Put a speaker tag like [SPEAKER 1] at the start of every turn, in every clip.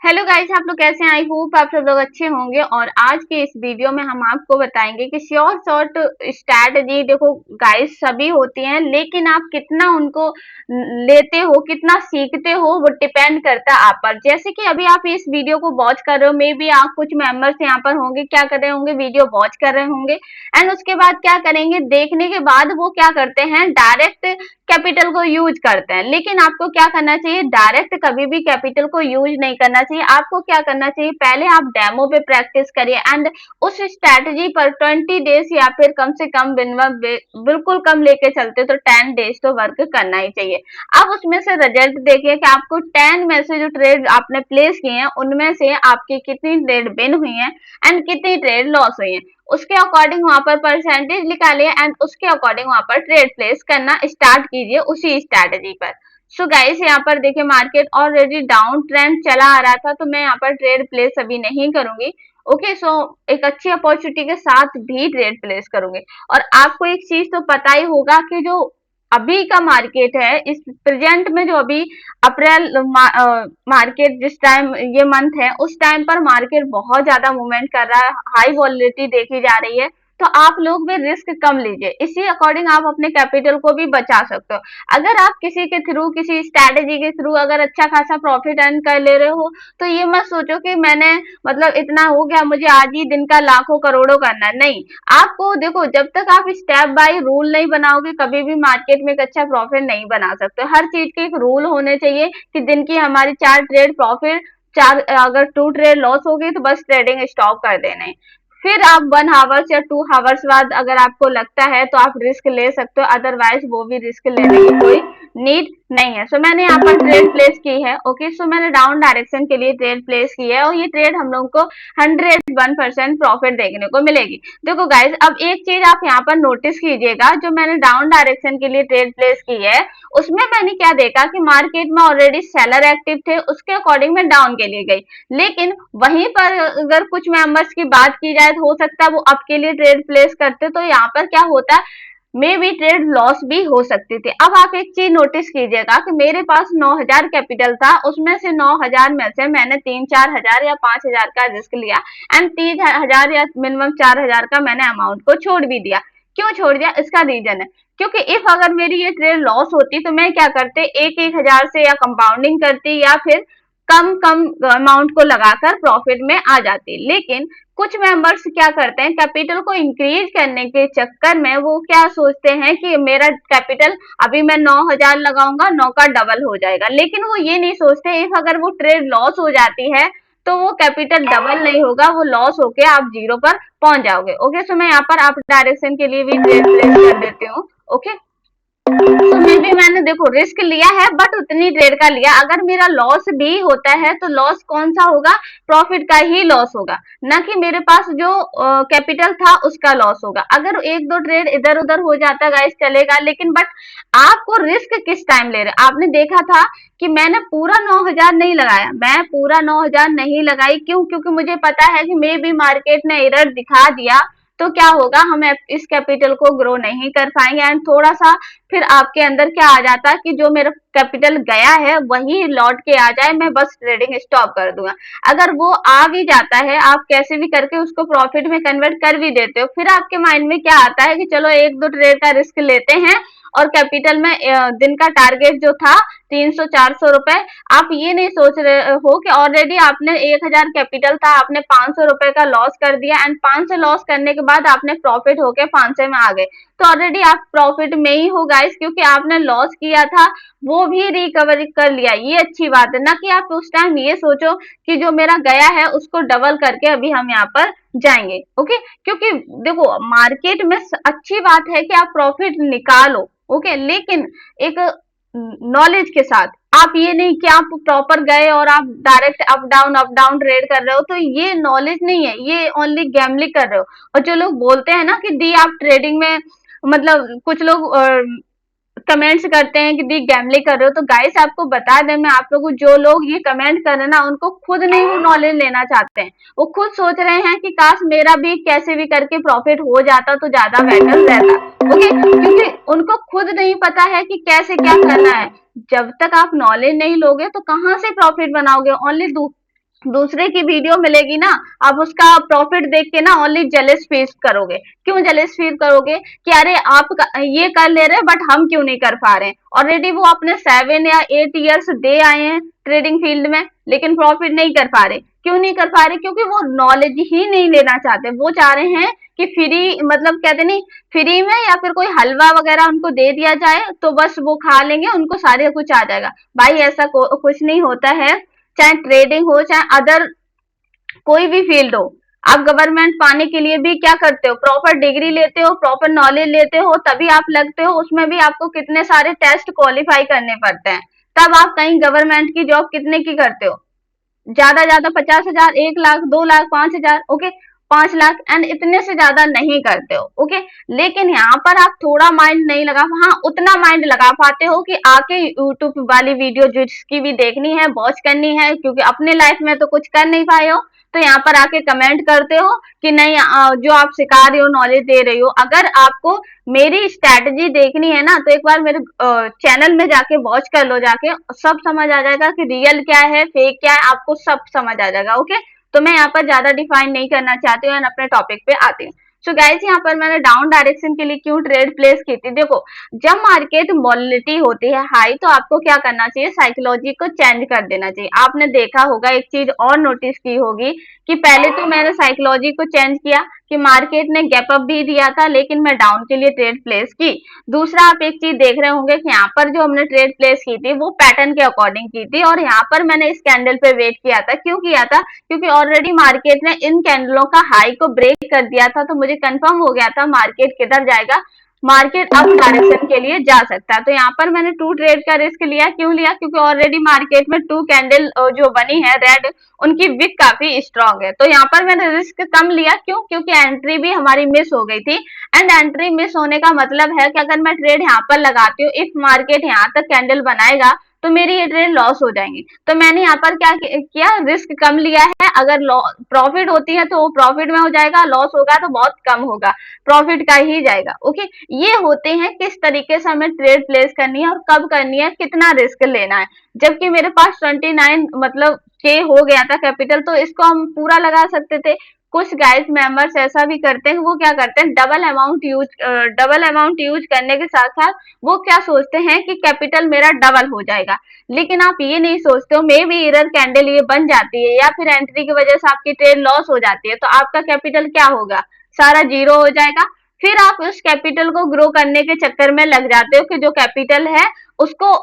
[SPEAKER 1] Hello guys, आप लोग कैसे हैं? आई होप आप सब लोग अच्छे होंगे। और आज के इस वीडियो में हम आपको बताएंगे कि शॉर्ट स्ट्रैटेजी देखो गाइस सभी होती हैं, लेकिन आप कितना उनको लेते हो, कितना सीखते हो, वो डिपेंड करता है आप पर। जैसे कि अभी आप इस वीडियो को वॉच कर रहे हो, मे बी आप कुछ मेंबर्स यहाँ पर होंगे, क्या कर रहे होंगे, वीडियो वॉच कर रहे होंगे एंड उसके बाद क्या करेंगे, देखने के बाद वो क्या करते हैं, डायरेक्ट कैपिटल को यूज करते हैं। लेकिन आपको क्या करना चाहिए, डायरेक्ट कभी भी कैपिटल को यूज नहीं करना चाहिए। आपको क्या करना चाहिए, पहले आप डेमो पे प्रैक्टिस करिए एंड उस स्ट्रैटेजी पर 20 डेज या फिर कम से कम बिल्कुल कम लेके चलते तो 10 डेज तो वर्क करना ही चाहिए। अब उसमें से रिजल्ट देखिए कि आपको 10 में से जो ट्रेड आपने प्लेस किए हैं उनमें से आपकी कितनी ट्रेड विन हुई है एंड कितनी ट्रेड लॉस हुई है, उसके अकॉर्डिंग वहां पर परसेंटेज निकालिए एंड उसके अकॉर्डिंग वहां पर ट्रेड प्लेस करना स्टार्ट कीजिए उसी स्ट्रैटेजी पर। सो गाइस, यहाँ पर देखिए मार्केट ऑलरेडी डाउन ट्रेंड चला आ रहा था, तो मैं यहाँ पर ट्रेड प्लेस अभी नहीं करूंगी। ओके, सो एक अच्छी अपॉर्चुनिटी के साथ भी ट्रेड प्लेस करूंगी। और आपको एक चीज तो पता ही होगा कि जो अभी का मार्केट है, इस प्रेजेंट में जो अभी अप्रैल मार्केट जिस टाइम ये मंथ है, उस टाइम पर मार्केट बहुत ज्यादा मूवमेंट कर रहा है, हाई वॉलिडिटी देखी जा रही है। तो आप लोग भी रिस्क कम लीजिए, इसी अकॉर्डिंग आप अपने कैपिटल को भी बचा सकते हो। अगर आप किसी के थ्रू, किसी स्ट्रैटेजी के थ्रू अगर अच्छा खासा प्रॉफिट अर्न कर ले रहे हो, तो ये मत सोचो कि मैंने मतलब इतना हो गया, मुझे आज ही दिन का लाखों करोड़ों करना है। नहीं, आपको देखो, जब तक आप स्टेप बाय रूल नहीं बनाओगे, कभी भी मार्केट में एक अच्छा प्रॉफिट नहीं बना सकते। हर चीज के एक रूल होने चाहिए कि दिन की हमारी 4 ट्रेड प्रॉफिट, चार अगर 2 ट्रेड लॉस हो गई तो बस ट्रेडिंग स्टॉप कर देना। फिर आप 1 आवर्स या 2 आवर्स बाद अगर आपको लगता है तो आप रिस्क ले सकते हो, अदरवाइज वो भी रिस्क लेने की कोई नीड नहीं है। सो मैंने यहाँ पर ट्रेड प्लेस की है। ओके, सो मैंने डाउन डायरेक्शन के लिए ट्रेड प्लेस की है और ये ट्रेड हम लोग को 101% प्रॉफिट देखने को मिलेगी। देखो गाइज, अब एक चीज आप यहाँ पर नोटिस कीजिएगा, जो मैंने डाउन डायरेक्शन के लिए ट्रेड प्लेस की है उसमें मैंने क्या देखा कि मार्केट में ऑलरेडी सेलर एक्टिव थे, उसके अकॉर्डिंग मैं डाउन के लिए गई। लेकिन वहीं पर अगर कुछ मेंबर्स की बात की जाए तो हो सकता है वो अप के लिए ट्रेड प्लेस करते, तो यहाँ पर क्या होता है, मे बी ट्रेड लॉस भी हो सकती थी। अब आप एक चीज नोटिस कीजिएगा कि मेरे पास 9,000 कैपिटल था, उसमें से 9,000 में से मैंने 3-4 हजार या 5,000 का रिस्क लिया एंड 3,000 या मिनिमम 4,000 का मैंने अमाउंट को छोड़ भी दिया। क्यों छोड़ दिया, इसका रीजन है क्योंकि इफ अगर मेरी ये ट्रेड लॉस होती तो मैं क्या करते, एक एक हजार से या कंपाउंडिंग करती या फिर कम कम अमाउंट को लगाकर प्रॉफिट में आ जाती। लेकिन कुछ मेंबर्स क्या करते हैं, कैपिटल को इंक्रीज करने के चक्कर में वो क्या सोचते हैं कि मेरा कैपिटल अभी मैं 9,000 लगाऊंगा, 9 का डबल हो जाएगा। लेकिन वो ये नहीं सोचते इफ अगर वो ट्रेड लॉस हो जाती है तो वो कैपिटल डबल नहीं होगा, वो लॉस होके आप जीरो पर पहुंच जाओगे। ओके, सो मैं यहाँ पर अप डायरेक्शन के लिए भी ट्रेड प्लेस कर देती हूँ। ओके, तो मे भी मैंने देखो रिस्क लिया है बट उतनी ट्रेड का लिया। अगर मेरा लॉस भी होता है तो लॉस कौन सा होगा, प्रॉफिट का ही लॉस होगा, ना कि मेरे पास जो कैपिटल था उसका लॉस होगा। अगर एक दो ट्रेड इधर उधर हो जाता गाइस चलेगा, लेकिन बट आपको रिस्क किस टाइम ले रहे। आपने देखा था कि मैंने पूरा 9,000 नहीं लगाया, मैं पूरा 9,000 नहीं लगाई। क्यों? क्योंकि मुझे पता है कि मे भी मार्केट ने एरर दिखा दिया तो क्या होगा, हम इस कैपिटल को ग्रो नहीं कर पाएंगे एंड थोड़ा सा फिर आपके अंदर क्या आ जाता है कि जो मेरा कैपिटल गया है वही लौट के आ जाए, मैं बस ट्रेडिंग स्टॉप कर दूंगा। अगर वो आ भी जाता है, आप कैसे भी करके उसको प्रॉफिट में कन्वर्ट कर भी देते हो, फिर आपके माइंड में क्या आता है कि चलो एक दो ट्रेड का रिस्क लेते हैं और कैपिटल में दिन का टारगेट जो था 300-400 रुपए, आप ये नहीं सोच रहे हो कि ऑलरेडी आपने 1,000 कैपिटल था, आपने 500 रुपए का लॉस कर दिया एंड 500 लॉस करने के बाद आपने प्रॉफिट होके 500 में आ गए, तो ऑलरेडी आप प्रॉफिट में ही हो गाइस, क्योंकि आपने लॉस किया था वो भी रिकवर कर लिया। ये अच्छी बात है ना कि आप उस टाइम ये सोचो कि जो मेरा गया है उसको डबल करके अभी हम यहाँ पर जाएंगे। ओके, क्योंकि देखो मार्केट में अच्छी बात है कि आप प्रॉफिट निकालो, ओके, लेकिन एक नॉलेज के साथ। आप ये नहीं कि आप प्रॉपर गए और आप डायरेक्ट अप डाउन ट्रेड कर रहे हो, तो ये नॉलेज नहीं है, ये ओनली गैम्बलिंग कर रहे हो। और जो लोग बोलते हैं ना कि दी आप ट्रेडिंग में, मतलब कुछ लोग कमेंट्स करते हैं कि दी गैम्बलिंग कर रहे हो, तो गाइस आपको बता दें मैं आप लोगों को, जो लोग ये कमेंट कर रहे हैं ना उनको खुद नहीं वो नॉलेज लेना चाहते हैं। वो खुद सोच रहे हैं कि काश मेरा भी कैसे भी करके प्रॉफिट हो जाता तो ज्यादा बेटर रहता। ओके, क्योंकि उनको खुद नहीं पता है कि कैसे क्या करना है। जब तक आप नॉलेज नहीं लोगे तो कहाँ से प्रॉफिट बनाओगे। ओनली दूसरे की वीडियो मिलेगी ना, आप उसका प्रॉफिट देख के ना ओनली जेलस फील करोगे। क्यों जेलस फील करोगे कि अरे आप ये कर ले रहे बट हम क्यों नहीं कर पा रहे हैं। ऑलरेडी वो अपने 7 या 8 ईयर्स दे आए हैं ट्रेडिंग फील्ड में, लेकिन प्रॉफिट नहीं कर पा रहे। क्यों नहीं कर पा रहे? क्योंकि वो नॉलेज ही नहीं लेना चाहते। वो चाह रहे हैं कि फ्री, मतलब कहते नहीं, फ्री में या फिर कोई हलवा वगैरह उनको दे दिया जाए तो बस वो खा लेंगे, उनको सारे कुछ आ जाएगा। भाई ऐसा कुछ नहीं होता है। चाहे ट्रेडिंग हो, चाहे अदर कोई भी फील्ड हो, आप गवर्नमेंट पाने के लिए भी क्या करते हो, प्रॉपर डिग्री लेते हो, प्रॉपर नॉलेज लेते हो, तभी आप लगते हो। उसमें भी आपको कितने सारे टेस्ट क्वालिफाई करने पड़ते हैं, तब आप कहीं गवर्नमेंट की जॉब कितने की करते हो, ज्यादा ज्यादा 50,000, 1 लाख, 2 लाख, 5,000, ओके, 5 लाख, एंड इतने से ज्यादा नहीं करते हो। ओके, लेकिन यहाँ पर आप थोड़ा माइंड नहीं लगा, हाँ उतना माइंड लगा पाते हो कि आके यूट्यूब वाली वीडियो जिसकी भी देखनी है, वॉच करनी है, क्योंकि अपने लाइफ में तो कुछ कर नहीं पाए हो, तो यहाँ पर आके कमेंट करते हो कि नहीं, जो आप सिखा रहे हो, नॉलेज दे रही हो। अगर आपको मेरी स्ट्रैटेजी देखनी है ना, तो एक बार मेरे चैनल में जाके वॉच कर लो, जाके सब समझ आ जाएगा कि रियल क्या है, फेक क्या है, आपको सब समझ आ जाएगा। ओके, तो मैं यहाँ पर ज्यादा डिफाइन नहीं करना चाहती हूँ, अपने टॉपिक पे आती हूँ। सो गाइस, यहाँ पर मैंने डाउन डायरेक्शन के लिए क्यों ट्रेड प्लेस की थी। देखो, जब मार्केट वॉलेटिलिटी होती है हाई, तो आपको क्या करना चाहिए, साइकोलॉजी को चेंज कर देना चाहिए। आपने देखा होगा, एक चीज और नोटिस की होगी कि पहले तो मैंने साइकोलॉजी को चेंज किया कि मार्केट ने गैप अप भी दिया था, लेकिन मैं डाउन के लिए ट्रेड प्लेस की। दूसरा, आप एक चीज देख रहे होंगे कि यहाँ पर जो हमने ट्रेड प्लेस की थी वो पैटर्न के अकॉर्डिंग की थी, और यहाँ पर मैंने इस कैंडल पे वेट किया था। क्यों किया था? क्योंकि ऑलरेडी मार्केट ने इन कैंडलों का हाई को ब्रेक कर दिया था, तो मुझे कंफर्म हो गया था मार्केट किधर जाएगा, मार्केट अप डायरेक्शन के लिए जा सकता है। तो यहाँ पर मैंने 2 ट्रेड का रिस्क लिया। क्यों लिया? क्योंकि ऑलरेडी मार्केट में 2 कैंडल जो बनी है रेड, उनकी विक काफी स्ट्रांग है, तो यहाँ पर मैंने रिस्क कम लिया। क्यों? क्योंकि एंट्री भी हमारी मिस हो गई थी, एंड एंट्री मिस होने का मतलब है कि अगर मैं ट्रेड यहाँ पर लगाती हूँ, इफ मार्केट यहाँ तक कैंडल बनाएगा, तो मेरी ये ट्रेड लॉस हो जाएंगी। तो मैंने यहाँ पर क्या किया, रिस्क कम लिया है। अगर प्रॉफिट होती है तो वो प्रॉफिट में हो जाएगा, लॉस होगा तो बहुत कम होगा, प्रॉफिट का ही जाएगा। ओके, ये होते हैं किस तरीके से हमें ट्रेड प्लेस करनी है और कब करनी है, कितना रिस्क लेना है। जबकि मेरे पास 29 मतलब के हो गया था कैपिटल, तो इसको हम पूरा लगा सकते थे। कुछ गाइस मेंबर्स ऐसा भी करते हैं, वो क्या करते हैं, डबल अमाउंट यूज करने के साथ साथ वो क्या सोचते हैं कि कैपिटल मेरा डबल हो जाएगा। लेकिन आप ये नहीं सोचते हो, मे बी एरर कैंडल ये बन जाती है या फिर एंट्री की वजह से आपकी ट्रेड लॉस हो जाती है, तो आपका कैपिटल क्या होगा, सारा जीरो हो जाएगा। फिर आप उस कैपिटल को ग्रो करने के चक्कर में लग जाते हो कि जो कैपिटल है उसको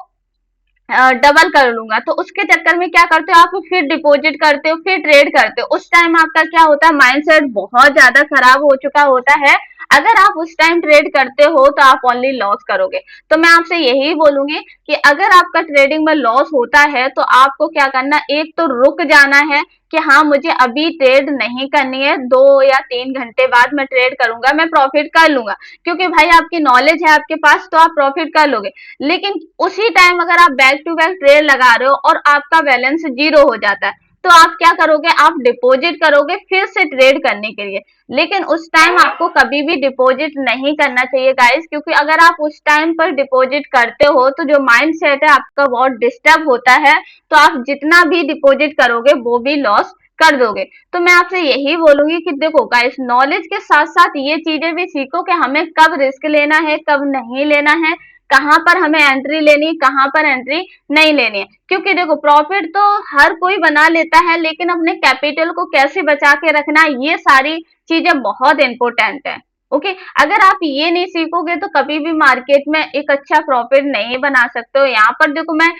[SPEAKER 1] डबल कर लूंगा, तो उसके चक्कर में क्या करते हो, आप फिर डिपॉजिट करते हो, फिर ट्रेड करते हो। उस टाइम आपका क्या होता है, माइंडसेट बहुत ज्यादा खराब हो चुका होता है। अगर आप उस टाइम ट्रेड करते हो तो आप ओनली लॉस करोगे। तो मैं आपसे यही बोलूंगी कि अगर आपका ट्रेडिंग में लॉस होता है तो आपको क्या करना, एक तो रुक जाना है कि हाँ मुझे अभी ट्रेड नहीं करनी है, 2 या 3 घंटे बाद मैं ट्रेड करूंगा, मैं प्रॉफिट कर लूंगा। क्योंकि भाई आपकी नॉलेज है आपके पास, तो आप प्रॉफिट कर लोगे। लेकिन उसी टाइम अगर आप बैक टू बैक ट्रेड लगा रहे हो और आपका बैलेंस जीरो हो जाता है, तो आप क्या करोगे, आप डिपॉजिट करोगे फिर से ट्रेड करने के लिए। लेकिन उस टाइम आपको कभी भी डिपॉजिट नहीं करना चाहिए गाइस, क्योंकि अगर आप उस टाइम पर डिपॉजिट करते हो तो जो माइंड सेट है आपका बहुत डिस्टर्ब होता है, तो आप जितना भी डिपॉजिट करोगे वो भी लॉस कर दोगे। तो मैं आपसे यही बोलूंगी कि देखो गाइस, नॉलेज के साथ साथ ये चीजें भी सीखो कि हमें कब रिस्क लेना है, कब नहीं लेना है, कहाँ पर हमें एंट्री लेनी है, कहाँ पर एंट्री नहीं लेनी है। क्योंकि देखो, प्रॉफिट तो हर कोई बना लेता है, लेकिन अपने कैपिटल को कैसे बचा के रखना, ये सारी चीजें बहुत इंपॉर्टेंट है। ओके, अगर आप ये नहीं सीखोगे तो कभी भी मार्केट में एक अच्छा प्रॉफिट नहीं बना सकते हो। यहाँ पर देखो, मैं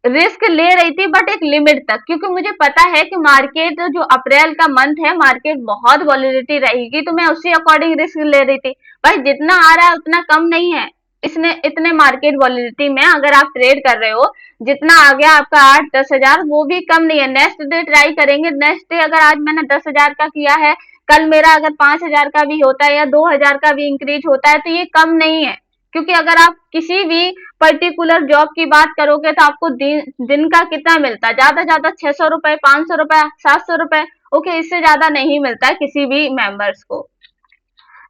[SPEAKER 1] रिस्क ले रही थी बट एक लिमिट तक, क्योंकि मुझे पता है कि मार्केट जो अप्रैल का मंथ है, मार्केट बहुत वॉलिडिटी रहेगी, तो मैं उसी अकॉर्डिंग रिस्क ले रही थी। भाई जितना आ रहा है उतना कम नहीं है, इसने इतने मार्केट वॉलिडिटी में अगर आप ट्रेड कर रहे हो, जितना आ गया आपका 8-10 हजार, वो भी कम नहीं है। नेक्स्ट डे ट्राई करेंगे, नेक्स्ट डे अगर आज मैंने 10 हजार का किया है, कल मेरा अगर 5 हजार का भी होता है या 2 हजार का भी इंक्रीज होता है, तो ये कम नहीं है। क्योंकि अगर आप किसी भी पर्टिकुलर जॉब की बात करोगे तो आपको दिन का कितना मिलता है, ज्यादा 600 रुपए, 500 रुपए, 700 रुपए। ओके, इससे ज्यादा नहीं मिलता है किसी भी मेंबर्स को।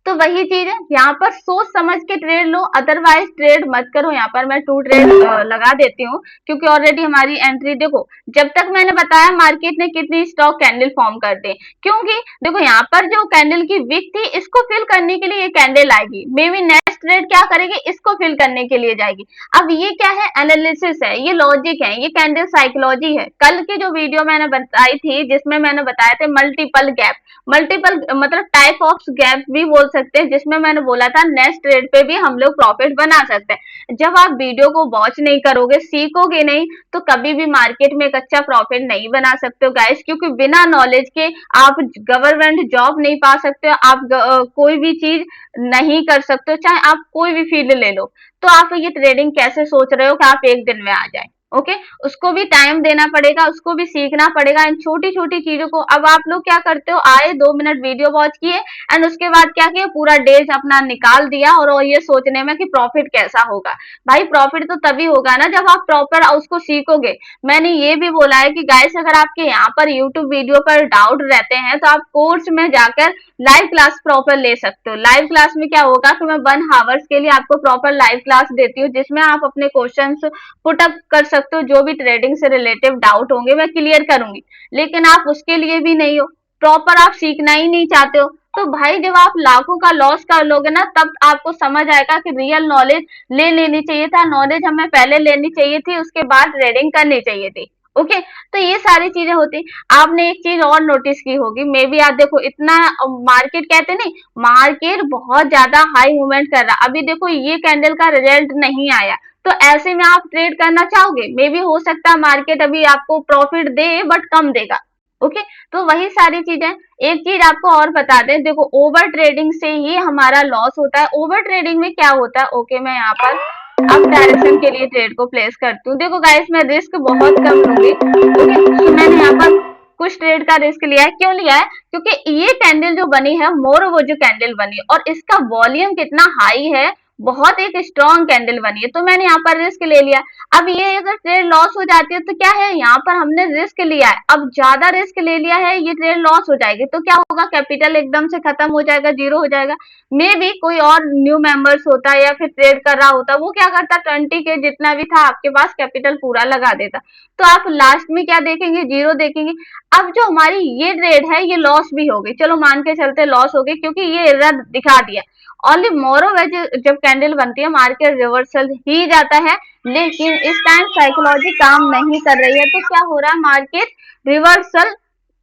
[SPEAKER 1] तो वही चीज है, यहाँ पर सोच समझ के ट्रेड लो, अदरवाइज ट्रेड मत करो। यहाँ पर मैं 2 ट्रेड लगा देती हूँ, क्योंकि ऑलरेडी हमारी एंट्री देखो, जब तक मैंने बताया मार्केट ने कितनी स्टॉक कैंडल फॉर्म कर दी, क्योंकि देखो यहाँ पर जो कैंडल की विक थी, इसको फिल करने के लिए ये कैंडल आएगी, मे बी नेक्स्ट ट्रेड क्या करेगी, इसको फिल करने के लिए जाएगी। अब ये क्या है, एनालिसिस है, ये लॉजिक है, ये कैंडल साइकोलॉजी है। कल की जो वीडियो मैंने बताई थी, जिसमें मैंने बताया था मल्टीपल गैप, मल्टीपल मतलब टाइप ऑफ गैप भी बोल सकते हैं, जिसमें मैंने बोला था नेक्स्ट ट्रेड पे भी हम लोग प्रॉफिट बना सकते हैं। जब आप वीडियो को वॉच नहीं करोगे, सीखोगे नहीं, तो कभी भी मार्केट में एक अच्छा प्रॉफिट नहीं बना सकते हो गाइस, क्योंकि बिना नॉलेज के आप गवर्नमेंट जॉब नहीं पा सकते हो, आप कोई भी चीज नहीं कर सकते हो, चाहे आप कोई भी फील्ड ले लो। तो आप ये ट्रेडिंग कैसे सोच रहे हो कि आप एक दिन में आ जाए, ओके उसको भी टाइम देना पड़ेगा, उसको भी सीखना पड़ेगा, इन छोटी छोटी चीजों को। अब आप लोग क्या करते हो, आए 2 मिनट वीडियो वॉच किए एंड उसके बाद क्या किया, पूरा डेज अपना निकाल दिया और ये सोचने में कि प्रॉफिट कैसा होगा। भाई प्रॉफिट तो तभी होगा ना जब आप प्रॉपर उसको सीखोगे। मैंने ये भी बोला है कि गाइस, अगर आपके यहाँ पर यूट्यूब वीडियो पर डाउट रहते हैं, तो आप कोर्स में जाकर लाइव क्लास प्रॉपर ले सकते हो। लाइव क्लास में क्या होगा कि मैं 1 आवर्स के लिए आपको प्रॉपर लाइव क्लास देती हूँ, जिसमें आप अपने क्वेश्चंस पुट अप कर सकते हो, जो भी ट्रेडिंग से रिलेटिव डाउट होंगे मैं क्लियर करूंगी। लेकिन आप उसके लिए भी नहीं हो, प्रॉपर आप सीखना ही नहीं चाहते हो, तो भाई जब आप लाखों का लॉस कर लोगे ना, तब आपको समझ आएगा कि रियल नॉलेज ले लेनी चाहिए था, नॉलेज हमें पहले लेनी चाहिए थी, उसके बाद ट्रेडिंग करनी चाहिए थी। ओके तो ये सारी चीजें होती। आपने एक चीज और नोटिस की होगी, मे बी आप देखो इतना मार्केट कहते नहीं, मार्केट बहुत ज्यादा हाई मूवमेंट कर रहा। अभी देखो ये कैंडल का रिजल्ट नहीं आया, तो ऐसे में आप ट्रेड करना चाहोगे, मे बी हो सकता है मार्केट अभी आपको प्रॉफिट दे बट कम देगा। ओके तो वही सारी चीजें। एक चीज आपको और बता दें, देखो ओवर ट्रेडिंग से ही हमारा लॉस होता है। ओवर ट्रेडिंग में क्या होता है, ओके मैं यहाँ पर अब डायरेक्शन के लिए ट्रेड को प्लेस करती हूँ। देखो गाइस, मैं रिस्क बहुत कम लूंगी। ओके तो मैंने यहाँ पर कुछ ट्रेड का रिस्क लिया है। क्यों लिया है, क्योंकि ये कैंडल जो बनी है, मोर वो जो कैंडल बनी है, और इसका वॉल्यूम कितना हाई है, बहुत एक स्ट्रॉन्ग कैंडल बनी है, तो मैंने यहाँ पर रिस्क ले लिया। अब ये अगर ट्रेड लॉस हो जाती है तो क्या है, यहाँ पर हमने रिस्क लिया है, अब ज्यादा रिस्क ले लिया है, ये ट्रेड लॉस हो जाएगी तो क्या होगा, कैपिटल एकदम से खत्म हो जाएगा, जीरो हो जाएगा। मे बी कोई और न्यू मेंबर्स होता है या फिर ट्रेड कर रहा होता, वो क्या करता, 20 के जितना भी था आपके पास कैपिटल पूरा लगा देता, तो आप लास्ट में क्या देखेंगे, जीरो देखेंगे। अब जो हमारी ये ट्रेड है, ये लॉस भी हो गई, चलो मान के चलते लॉस हो गई, क्योंकि ये एरर दिखा दिया। ओनली मोरोवेज जब कैंडल बनती है, मार्केट रिवर्सल ही जाता है, लेकिन इस टाइम साइकोलॉजी काम नहीं कर रही है, तो क्या हो रहा है, मार्केट रिवर्सल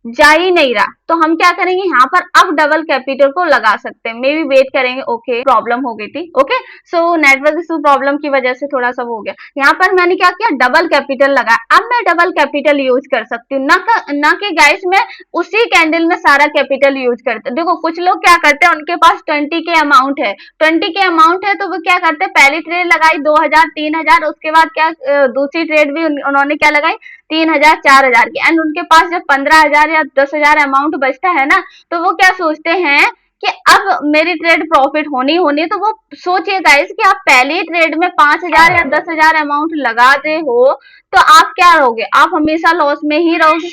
[SPEAKER 1] जा ही नहीं रहा। तो हम क्या करेंगे, यहाँ पर अब डबल कैपिटल को लगा सकते हैं, मे बी वेट करेंगे। ओके प्रॉब्लम हो गई थी, okay so network issue problem की वजह से थोड़ा सा हो गया। यहाँ पर मैंने क्या किया, डबल कैपिटल लगा। अब मैं डबल कैपिटल यूज कर सकती हूँ, ना कि गाइस मैं उसी कैंडल में सारा कैपिटल यूज करते। देखो कुछ लोग क्या करते हैं, उनके पास 20 के अमाउंट है, 20 के अमाउंट है, तो वो क्या करते हैं, पहली ट्रेड लगाई 2000 3000, उसके बाद क्या दूसरी ट्रेड भी उन्होंने क्या लगाई 3000 4000 की, एंड उनके पास जब 15000 या 10,000 अमाउंट बचता है ना, तो वो क्या सोचते हैं कि अब मेरी ट्रेड प्रॉफिट होनी होनी। तो वो सोचिए गाइस कि आप पहली ट्रेड में 5000 या 10,000 अमाउंट लगा दे हो, तो आप क्या रहोगे, आप हमेशा लॉस में ही रहोगे।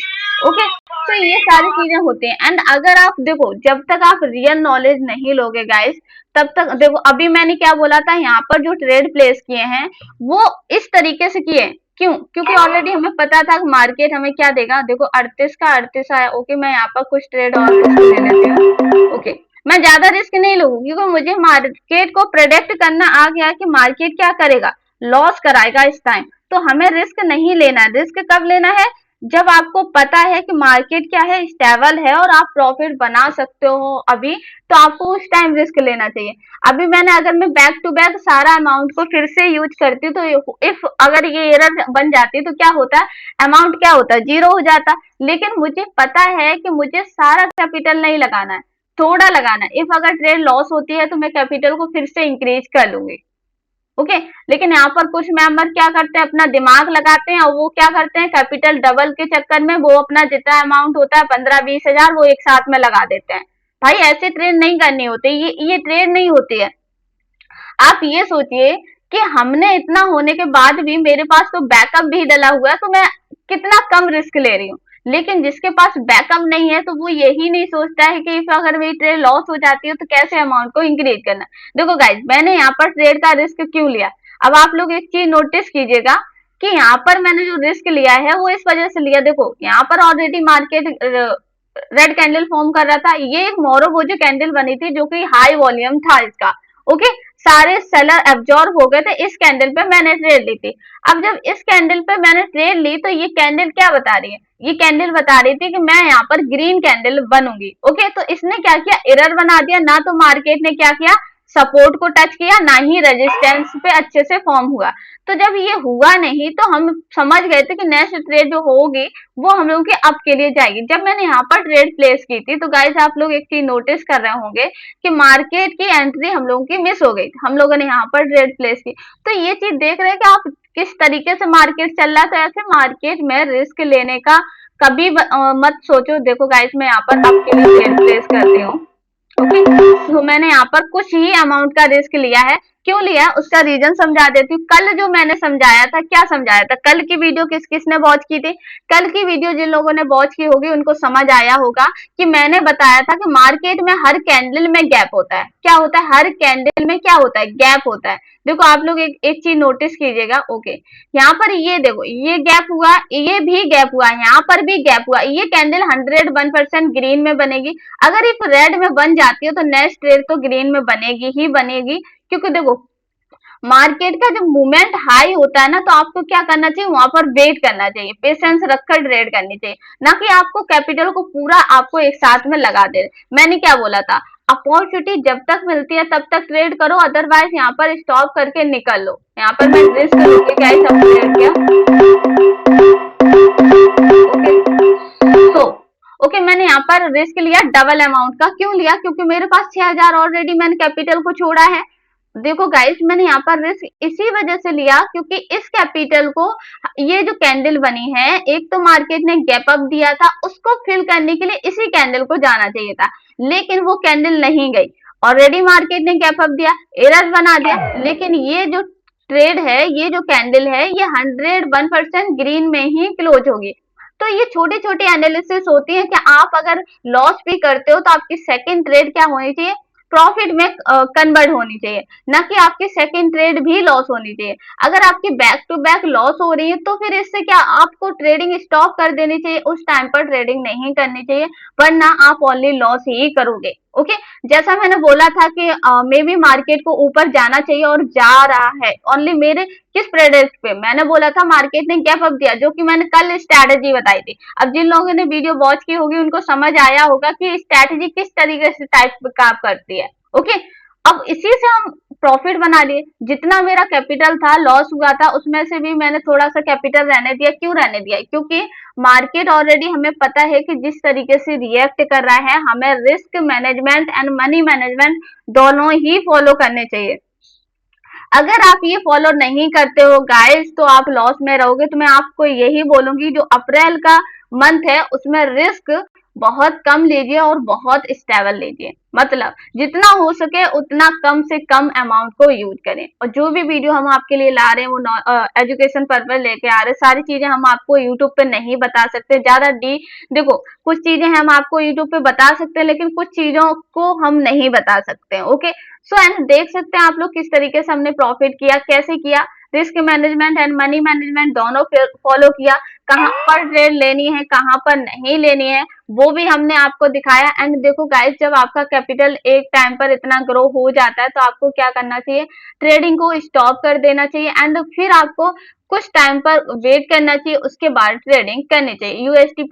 [SPEAKER 1] ओके तो ये सारी चीजें होती हैं। एंड अगर आप देखो, जब तक आप रियल नॉलेज नहीं लोगे गाइस, तब तक देखो, अभी मैंने क्या बोला था, यहाँ पर जो ट्रेड प्लेस किए हैं वो इस तरीके से किए। क्यों, क्योंकि ऑलरेडी हमें पता था मार्केट हमें क्या देगा। देखो 38 का 38 आया। ओके मैं यहाँ पर कुछ ट्रेड और रिस्क ले लेती हूँ। ओके मैं ज्यादा रिस्क नहीं लूंगी, क्योंकि मुझे मार्केट को प्रेडिक्ट करना आ गया कि मार्केट क्या करेगा, लॉस कराएगा इस टाइम। तो हमें रिस्क नहीं लेना है। रिस्क कब लेना है, जब आपको पता है कि मार्केट क्या है, स्टेबल है और आप प्रॉफिट बना सकते हो अभी, तो आपको उस टाइम रिस्क लेना चाहिए। अभी मैंने अगर मैं बैक टू बैक सारा अमाउंट को फिर से यूज करती हूँ, तो इफ अगर ये एरर बन जाती तो क्या होता है, अमाउंट क्या होता है, जीरो हो जाता। लेकिन मुझे पता है कि मुझे सारा कैपिटल नहीं लगाना है, थोड़ा लगाना है। इफ अगर ट्रेड लॉस होती है तो मैं कैपिटल को फिर से इंक्रीज कर लूंगी। ओके लेकिन यहाँ पर कुछ मेंबर क्या करते हैं, अपना दिमाग लगाते हैं और वो क्या करते हैं, कैपिटल डबल के चक्कर में वो अपना जितना अमाउंट होता है 15-20 हजार वो एक साथ में लगा देते हैं। भाई ऐसे ट्रेड नहीं करनी होती, ये ट्रेड नहीं होती है। आप ये सोचिए कि हमने इतना होने के बाद भी मेरे पास तो बैकअप भी डला हुआ है, तो मैं कितना कम रिस्क ले रही हूँ। लेकिन जिसके पास बैकअप नहीं है तो वो यही नहीं सोचता है कि अगर मेरी ट्रेड लॉस हो जाती है तो कैसे अमाउंट को इंक्रीज करना। देखो गाइज, मैंने यहाँ पर ट्रेड का रिस्क क्यों लिया, अब आप लोग एक चीज नोटिस कीजिएगा कि यहाँ पर मैंने जो रिस्क लिया है वो इस वजह से लिया। देखो यहाँ पर already market red candle form कर रहा था, ये एक मोरोबोजो कैंडल बनी थी जो कि हाई वॉल्यूम था इसका। ओके, सारे सेलर एब्जॉर्ब हो गए थे, इस कैंडल पे मैंने ट्रेड ली थी। अब जब इस कैंडल पे मैंने ट्रेड ली तो ये कैंडल क्या बता रही है, ये कैंडल बता रही थी कि मैं यहाँ पर ग्रीन कैंडल बनूंगी। ओके, तो इसने क्या किया, एरर बना दिया, ना तो मार्केट ने क्या किया, सपोर्ट को टच किया, ना ही रेजिस्टेंस पे अच्छे से फॉर्म हुआ। तो जब ये हुआ नहीं तो हम समझ गए थे कि नेक्स्ट ट्रेड जो होगी वो हम लोगों के अप के लिए जाएगी। जब मैंने यहाँ पर ट्रेड प्लेस की थी तो गाइस आप लोग एक चीज नोटिस कर रहे होंगे कि मार्केट की एंट्री हम लोगों की मिस हो गई, हम लोगों ने यहाँ पर ट्रेड प्लेस की। तो ये चीज देख रहे हैं कि आप किस तरीके से मार्केट चल रहा है। तो ऐसे मार्केट में रिस्क लेने का कभी मत सोचो। देखो गाइस, मैं यहाँ पर आपके लिए ट्रेड प्लेस करती हूँ। ओके, तो मैंने यहाँ पर कुछ ही अमाउंट का रिस्क लिया है। क्यों लिया उसका रीजन समझा देती हूँ। कल जो मैंने समझाया था, क्या समझाया था, कल की वीडियो किस किसने वॉच की थी, कल की वीडियो जिन लोगों ने वॉच की होगी उनको समझ आया होगा कि मैंने बताया था कि मार्केट में हर कैंडल में गैप होता है। क्या होता है, हर कैंडल में क्या होता है, गैप होता है। देखो आप लोग एक चीज नोटिस कीजिएगा। ओके, यहाँ पर ये देखो, ये गैप हुआ, ये भी गैप हुआ, यहाँ पर भी गैप हुआ। ये कैंडल 101% ग्रीन में बनेगी। अगर इफ रेड में बन जाती है तो नेक्स्ट ट्रेड तो ग्रीन में बनेगी ही बनेगी। क्योंकि देखो मार्केट का जब मूवमेंट हाई होता है ना तो आपको क्या करना चाहिए, वहां पर वेट करना चाहिए, पेशेंस रखकर ट्रेड करनी चाहिए, ना कि आपको कैपिटल को पूरा आपको एक साथ में लगा दे। मैंने क्या बोला था, अपॉर्चुनिटी जब तक मिलती है तब तक ट्रेड करो, अदरवाइज यहाँ पर स्टॉप करके निकल लो। यहाँ पर मैं रिस्क लेके क्या सब ट्रेड किया। ओके, तो ओके मैंने यहाँ पर रिस्क लिया डबल अमाउंट का। क्यों लिया, क्योंकि मेरे पास 6000 ऑलरेडी मैंने कैपिटल को छोड़ा है। देखो गाइस, मैंने यहाँ पर रिस्क इसी वजह से लिया क्योंकि इस कैपिटल को, ये जो कैंडल बनी है, एक तो मार्केट ने गैप अप दिया था, उसको फिल करने के लिए इसी कैंडल को जाना चाहिए था, लेकिन वो कैंडल नहीं गई। ऑलरेडी मार्केट ने गैप अप दिया, एरर बना दिया, लेकिन ये जो ट्रेड है, ये जो कैंडल है, ये 101% ग्रीन में ही क्लोज होगी। तो ये छोटी छोटी एनालिसिस होती है कि आप अगर लॉस भी करते हो तो आपकी सेकंड ट्रेड क्या होनी चाहिए, प्रॉफिट में कन्वर्ट होनी चाहिए, ना कि आपकी सेकंड ट्रेड भी लॉस होनी चाहिए। अगर आपकी बैक टू बैक लॉस हो रही है तो फिर इससे क्या, आपको ट्रेडिंग स्टॉप कर देनी चाहिए, उस टाइम पर ट्रेडिंग नहीं करनी चाहिए, वरना आप ओनली लॉस ही करोगे। ओके, जैसा मैंने बोला था कि मे भी मार्केट को ऊपर जाना चाहिए और जा रहा है, ओनली मेरे किस प्रोडक्ट पे, मैंने बोला था मार्केट ने गैप अप दिया, जो कि मैंने कल स्ट्रैटेजी बताई थी। अब जिन लोगों ने वीडियो वॉच की होगी उनको समझ आया होगा कि स्ट्रैटेजी किस तरीके से टाइप काम करती है। ओके, अब इसी से हम प्रॉफिट बना लिए। जितना मेरा कैपिटल था, लॉस हुआ था, उसमें से भी मैंने थोड़ा सा कैपिटल रहने दिया। क्यों रहने दिया, क्योंकि मार्केट ऑलरेडी हमें पता है कि जिस तरीके से रिएक्ट कर रहा है, हमें risk management and money management दोनों ही फॉलो करने चाहिए। अगर आप ये फॉलो नहीं करते हो गाइस तो आप लॉस में रहोगे। तो मैं आपको यही बोलूंगी, जो अप्रैल का मंथ है उसमें रिस्क बहुत कम लीजिए और बहुत स्टेबल लीजिए, मतलब जितना हो सके उतना कम से कम अमाउंट को यूज करें। और जो भी वीडियो हम आपके लिए ला रहे हैं वो एजुकेशन पर्पज लेके आ रहे हैं। सारी चीजें हम आपको यूट्यूब पे नहीं बता सकते, ज्यादा देखो कुछ चीजें हम आपको यूट्यूब पे बता सकते हैं लेकिन कुछ चीजों को हम नहीं बता सकते। ओके, सो एंड देख सकते हैं आप लोग किस तरीके से हमने प्रॉफिट किया, कैसे किया, risk management and money management दोनों फॉलो किया, कहाँ पर ट्रेड लेनी है कहाँ पर नहीं लेनी है वो भी हमने आपको दिखाया। एंड देखो गाइस, जब आपका कैपिटल एक टाइम पर इतना ग्रो हो जाता है तो आपको क्या करना चाहिए, ट्रेडिंग को स्टॉप कर देना चाहिए एंड फिर आपको कुछ टाइम पर वेट करना चाहिए, उसके बाद ट्रेडिंग करनी चाहिए। यूएसटी